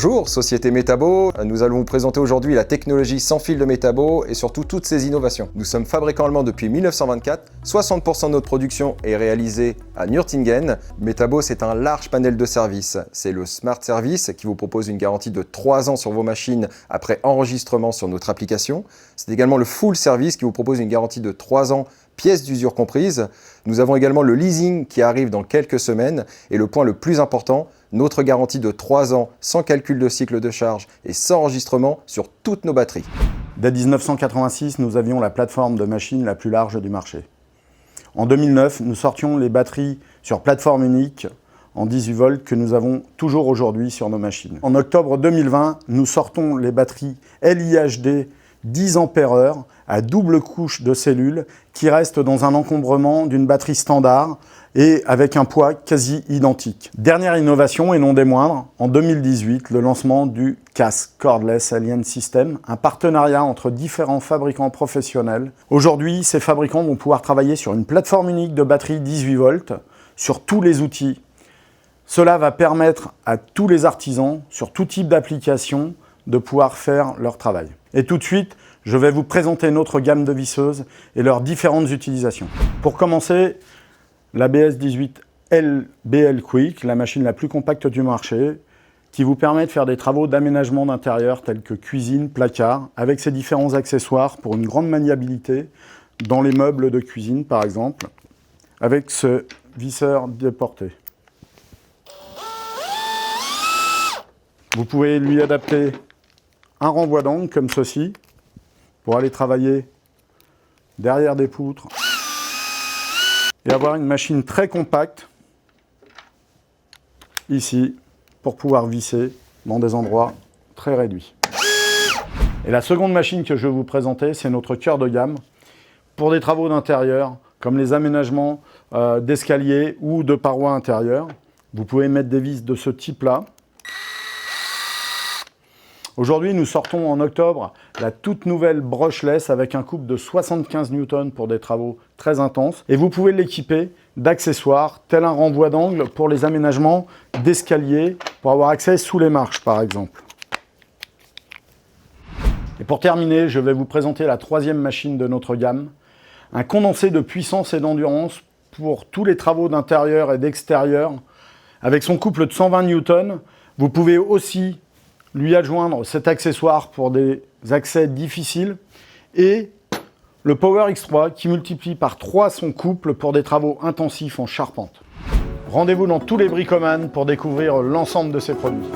Bonjour, Société Metabo. Nous allons vous présenter aujourd'hui la technologie sans fil de Metabo et surtout toutes ses innovations. Nous sommes fabricants allemands depuis 1924. 60% de notre production est réalisée à Nürtingen. Metabo, c'est un large panel de services. C'est le Smart Service qui vous propose une garantie de 3 ans sur vos machines après enregistrement sur notre application. C'est également le Full Service qui vous propose une garantie de 3 ans pièces d'usure comprises. Nous avons également le leasing qui arrive dans quelques semaines. Et le point le plus important, notre garantie de 3 ans sans calcul de cycle de charge et sans enregistrement sur toutes nos batteries. Dès 1986, nous avions la plateforme de machines la plus large du marché. En 2009, nous sortions les batteries sur plateforme unique en 18 volts que nous avons toujours aujourd'hui sur nos machines. En octobre 2020, nous sortons les batteries LIHD 10 ampères-heure à double couche de cellules qui restent dans un encombrement d'une batterie standard et avec un poids quasi identique. Dernière innovation et non des moindres, en 2018, le lancement du CAS, Cordless Alien System, un partenariat entre différents fabricants professionnels. Aujourd'hui, ces fabricants vont pouvoir travailler sur une plateforme unique de batterie 18 volts sur tous les outils. Cela va permettre à tous les artisans, sur tout type d'application, de pouvoir faire leur travail. Et tout de suite, je vais vous présenter notre gamme de visseuses et leurs différentes utilisations. Pour commencer, la BS18L BL Quick, la machine la plus compacte du marché, qui vous permet de faire des travaux d'aménagement d'intérieur tels que cuisine, placard, avec ses différents accessoires pour une grande maniabilité dans les meubles de cuisine par exemple, avec ce visseur déporté. Vous pouvez lui adapter un renvoi d'angle comme ceci pour aller travailler derrière des poutres et avoir une machine très compacte ici pour pouvoir visser dans des endroits très réduits. Et la seconde machine que je vais vous présenter, c'est notre cœur de gamme pour des travaux d'intérieur comme les aménagements d'escaliers ou de parois intérieures. Vous pouvez mettre des vis de ce type-là. Aujourd'hui, nous sortons en octobre la toute nouvelle brushless avec un couple de 75 Newton pour des travaux très intenses. Et vous pouvez l'équiper d'accessoires, tel un renvoi d'angle pour les aménagements d'escalier, pour avoir accès sous les marches par exemple. Et pour terminer, je vais vous présenter la troisième machine de notre gamme. Un condensé de puissance et d'endurance pour tous les travaux d'intérieur et d'extérieur. Avec son couple de 120 Newton, vous pouvez aussi lui adjoindre cet accessoire pour des accès difficiles et le Power X3 qui multiplie par 3 son couple pour des travaux intensifs en charpente. Rendez-vous dans tous les bricomanes pour découvrir l'ensemble de ces produits.